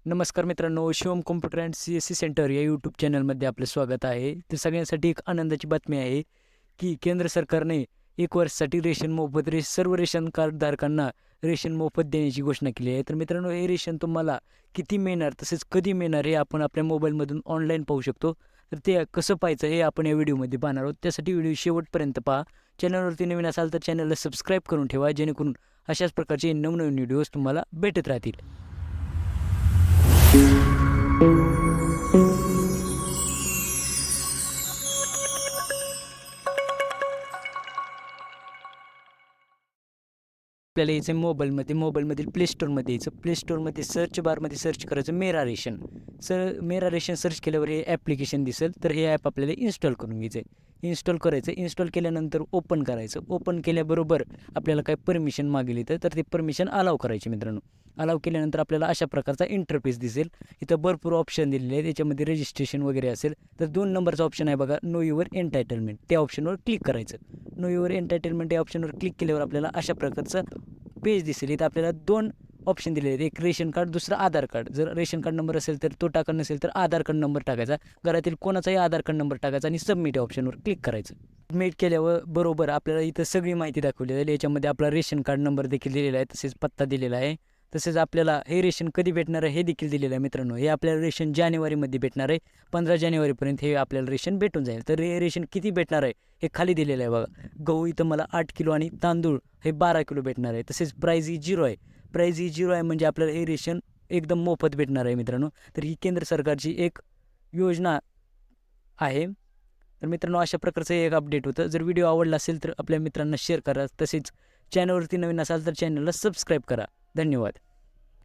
नमस्कार मित्रांनो, Shivam computer and CSC centre या यूट्यूब चॅनलमध्ये आपलं स्वागत आहे. तर सगळ्यांसाठी एक आनंदाची बातमी आहे की केंद्र सरकारने 1 वर्षासाठी रेशन मोफत सर्व रेशन कार्डधारकांना रेशन मोफत देण्याची घोषणा केली आहे. तर मित्रांनो, हे रेशन तुम्हाला किती मिळणार तसेच कधी मिळणार हे आपण आपल्या मोबाईलमधून ऑनलाईन पाहू शकतो. तर ते कसं पाहायचं हे आपण या व्हिडिओमध्ये पाहणार आहोत. त्यासाठी व्हिडिओ शेवटपर्यंत पहा. चॅनलवरती नवीन असाल तर चॅनलला सबस्क्राईब करून ठेवा, जेणेकरून अशाच प्रकारचे नवनवीन व्हिडिओज तुम्हाला भेटत राहतील. आपल्याला यायचं मोबाईलमधील प्ले स्टोअरमध्ये सर्च बारमध्ये सर्च करायचं मेरा रेशन. मेरा रेशन सर्च केल्यावर हे ॲप्लिकेशन दिसेल. तर हे ॲप आपल्याला इन्स्टॉल करून घ्यायचं आहे. इन्स्टॉल करायचं. इन्स्टॉल केल्यानंतर ओपन करायचं. ओपन केल्याबरोबर आपल्याला काय परमिशन मागेल इथं, तर ते परमिशन अलाव करायची मित्रांनो. अलाव केल्यानंतर आपल्याला अशा प्रकारचा इंटरफेस दिसेल. इथं भरपूर ऑप्शन दिलेले आहेत. याच्यामध्ये रजिस्ट्रेशन वगैरे असेल तर 2 नंबरचा ऑप्शन आहे बघा, नो युअर एंटायटलमेंट, त्या ऑप्शनवर क्लिक करायचं. नो युअर एंटायटलमेंट या ऑप्शनवर क्लिक केल्यावर आपल्याला अशा प्रकारचं पेज दिसेल. इथं आपल्याला 2 ऑप्शन दिलेले आहेत, एक रेशन कार्ड, दुसरं आधार कार्ड. जर रेशन कार्ड नंबर असेल तर तो टाका, नसेल तर आधार कार्ड नंबर टाकायचा. घरातील कोणाचाही आधार कार्ड नंबर टाकायचा आणि सबमिट या ऑप्शनवर क्लिक करायचं. सबमिट केल्यावर बरोबर आपल्याला इथं सगळी माहिती दाखवली जाईल. याच्यामध्ये आपला रेशन कार्ड नंबर देखील दिलेला आहे, तसेच पत्ता दिलेला आहे. तसेच आपल्याला हे रेशन कधी भेटणार आहे हे देखील दिलेलं आहे मित्रांनो. हे आपल्याला रेशन जानेवारीमध्ये भेटणार आहे. 15 जानेवारीपर्यंत हे आपल्याला रेशन भेटून जाईल. तर हे रेशन किती भेटणार आहे हे खाली दिलेलं आहे बघा. गहू इथं मला 8 किलो आणि तांदूळ हे 12 किलो भेटणार आहे. तसेच प्राईज ही 0 आहे. प्राईज ही 0 आहे म्हणजे आपल्याला हे रेशन एकदम मोफत भेटणार आहे मित्रांनो. तर ही केंद्र सरकारची एक योजना आहे. तर मित्रांनो, अशा प्रकारचं एक अपडेट होतं. जर व्हिडिओ आवडला असेल तर आपल्या मित्रांना शेअर करा. तसेच चॅनलवरती नवीन असाल तर चॅनलला सबस्क्राईब करा. धन्यवाद.